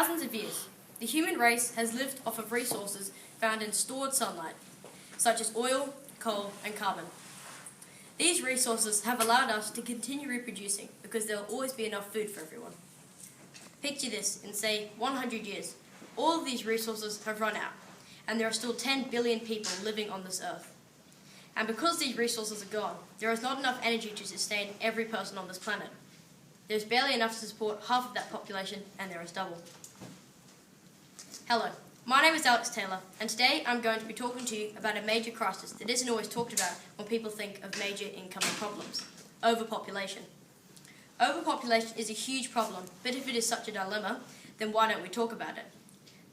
thousands of years, the human race has lived off of resources found in stored sunlight, such as oil, coal, and carbon. These resources have allowed us to continue reproducing because there will always be enough food for everyone. Picture this, in say 100 years, all of these resources have run out, and there are still 10 billion people living on this earth. And because these resources are gone, there is not enough energy to sustain every person on this planet. There's barely enough to support half of that population, and there is double. Hello, my name is Alex Taylor, and today I'm going to be talking to you about a major crisis that isn't always talked about when people think of major incoming problems: overpopulation. Overpopulation is a huge problem, but if it is such a dilemma, then why don't we talk about it?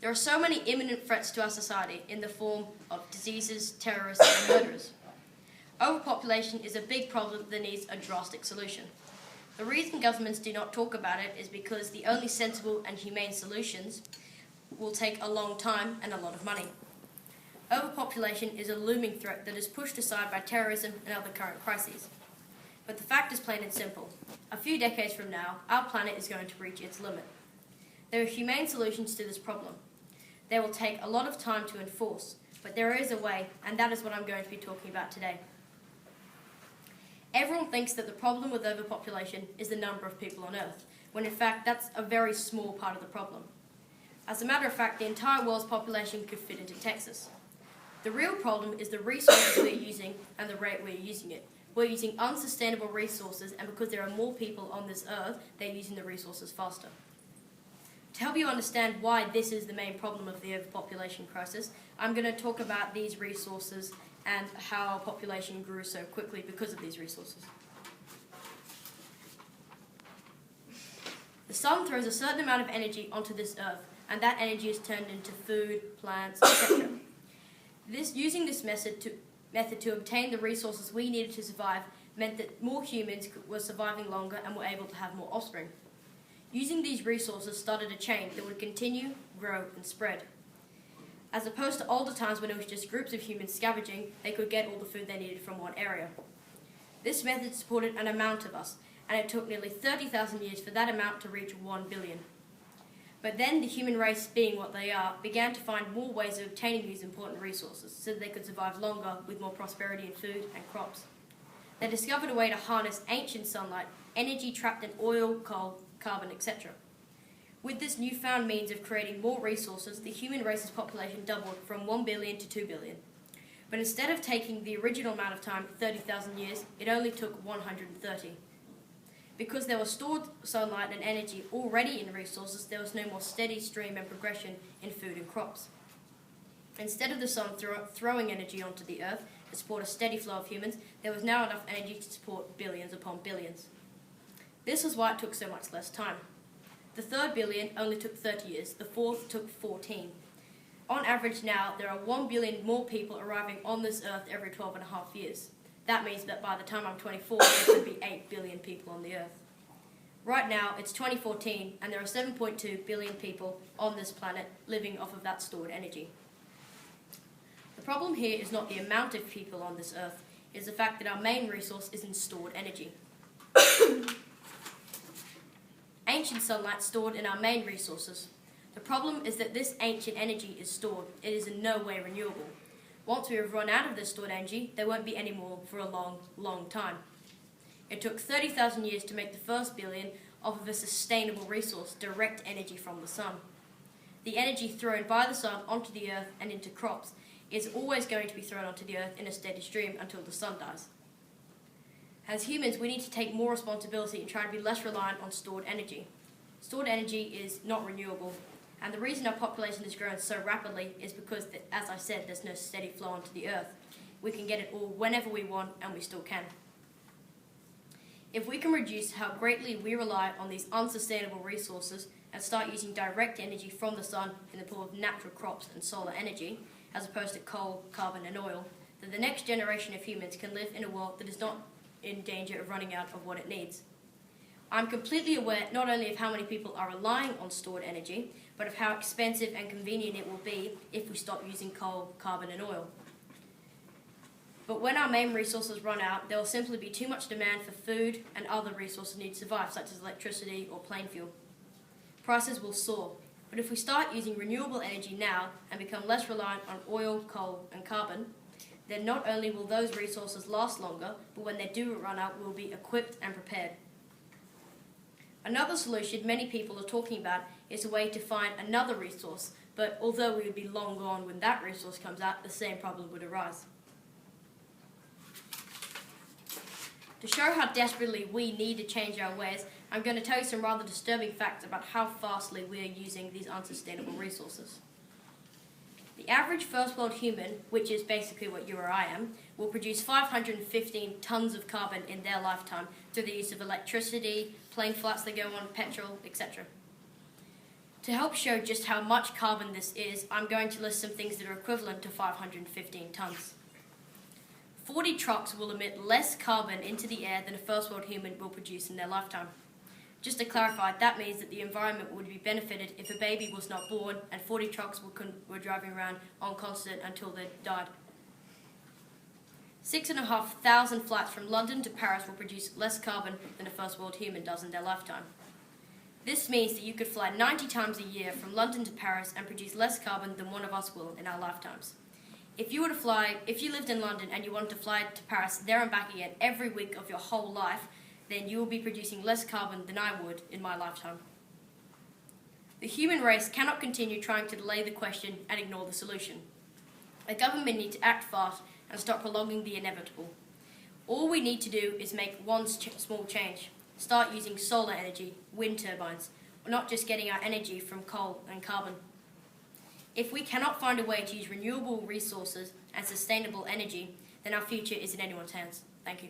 There are so many imminent threats to our society in the form of diseases, terrorists, and murderers. Overpopulation is a big problem that needs a drastic solution. The reason governments do not talk about it is because the only sensible and humane solutions will take a long time and a lot of money. Overpopulation is a looming threat that is pushed aside by terrorism and other current crises. But the fact is plain and simple. A few decades from now, our planet is going to reach its limit. There are humane solutions to this problem. They will take a lot of time to enforce, but there is a way, and that is what I'm going to be talking about today. Everyone thinks that the problem with overpopulation is the number of people on Earth, when in fact that's a very small part of the problem. As a matter of fact, the entire world's population could fit into Texas. The real problem is the resources we're using and the rate we're using it. We're using unsustainable resources, and because there are more people on this Earth, they're using the resources faster. To help you understand why this is the main problem of the overpopulation crisis, I'm going to talk about these resources and how our population grew so quickly because of these resources. The sun throws a certain amount of energy onto this Earth, and that energy is turned into food, plants, etc. Using this method to obtain the resources we needed to survive meant that more humans were surviving longer and were able to have more offspring. Using these resources started a chain that would continue, grow, and spread. As opposed to older times when it was just groups of humans scavenging, they could get all the food they needed from one area. This method supported an amount of us, and it took nearly 30,000 years for that amount to reach 1 billion. But then the human race, being what they are, began to find more ways of obtaining these important resources so that they could survive longer with more prosperity in food and crops. They discovered a way to harness ancient sunlight, energy trapped in oil, coal, carbon, etc. With this newfound means of creating more resources, the human race's population doubled from 1 billion to 2 billion. But instead of taking the original amount of time, 30,000 years, it only took 130. Because there was stored sunlight and energy already in resources, there was no more steady stream and progression in food and crops. Instead of the sun throwing energy onto the earth to support a steady flow of humans, there was now enough energy to support billions upon billions. This was why it took so much less time. The third billion only took 30 years, the fourth took 14. On average now, there are 1 billion more people arriving on this earth every 12.5 years. That means that by the time I'm 24, there could be 8 billion people on the earth. Right now, it's 2014, and there are 7.2 billion people on this planet living off of that stored energy. The problem here is not the amount of people on this earth, it's the fact that our main resource is in stored energy. Ancient sunlight stored in our main resources. The problem is that this ancient energy is stored. It is in no way renewable. Once we have run out of this stored energy, there won't be any more for a long, long time. It took 30,000 years to make the first billion off of a sustainable resource, direct energy from the sun. The energy thrown by the sun onto the earth and into crops is always going to be thrown onto the earth in a steady stream until the sun dies. As humans, we need to take more responsibility and try to be less reliant on stored energy. Stored energy is not renewable, and the reason our population has grown so rapidly is because, as I said, there's no steady flow onto the earth. We can get it all whenever we want, and we still can. If we can reduce how greatly we rely on these unsustainable resources and start using direct energy from the sun in the form of natural crops and solar energy, as opposed to coal, carbon, and oil, then the next generation of humans can live in a world that is not in danger of running out of what it needs. I'm completely aware not only of how many people are relying on stored energy, but of how expensive and convenient it will be if we stop using coal, carbon, and oil. But when our main resources run out, there will simply be too much demand for food and other resources needed to survive, such as electricity or plane fuel. Prices will soar. But if we start using renewable energy now and become less reliant on oil, coal, and carbon, then not only will those resources last longer, but when they do run out, we'll be equipped and prepared. Another solution many people are talking about is a way to find another resource, but although we would be long gone when that resource comes out, the same problem would arise. To show how desperately we need to change our ways, I'm going to tell you some rather disturbing facts about how fastly we are using these unsustainable resources. The average first world human, which is basically what you or I am, will produce 515 tons of carbon in their lifetime through the use of electricity, plane flights that go on, petrol, etc. To help show just how much carbon this is, I'm going to list some things that are equivalent to 515 tons. 40 trucks will emit less carbon into the air than a first world human will produce in their lifetime. Just to clarify, that means that the environment would be benefited if a baby was not born and 40 trucks were driving around on constant until they died. 6,500 flights from London to Paris will produce less carbon than a first world human does in their lifetime. This means that you could fly 90 times a year from London to Paris and produce less carbon than one of us will in our lifetimes. If you lived in London and you wanted to fly to Paris there and back again every week of your whole life, then you will be producing less carbon than I would in my lifetime. The human race cannot continue trying to delay the question and ignore the solution. A government needs to act fast and stop prolonging the inevitable. All we need to do is make one small change. Start using solar energy, wind turbines, or not just getting our energy from coal and carbon. If we cannot find a way to use renewable resources and sustainable energy, then our future is in anyone's hands. Thank you.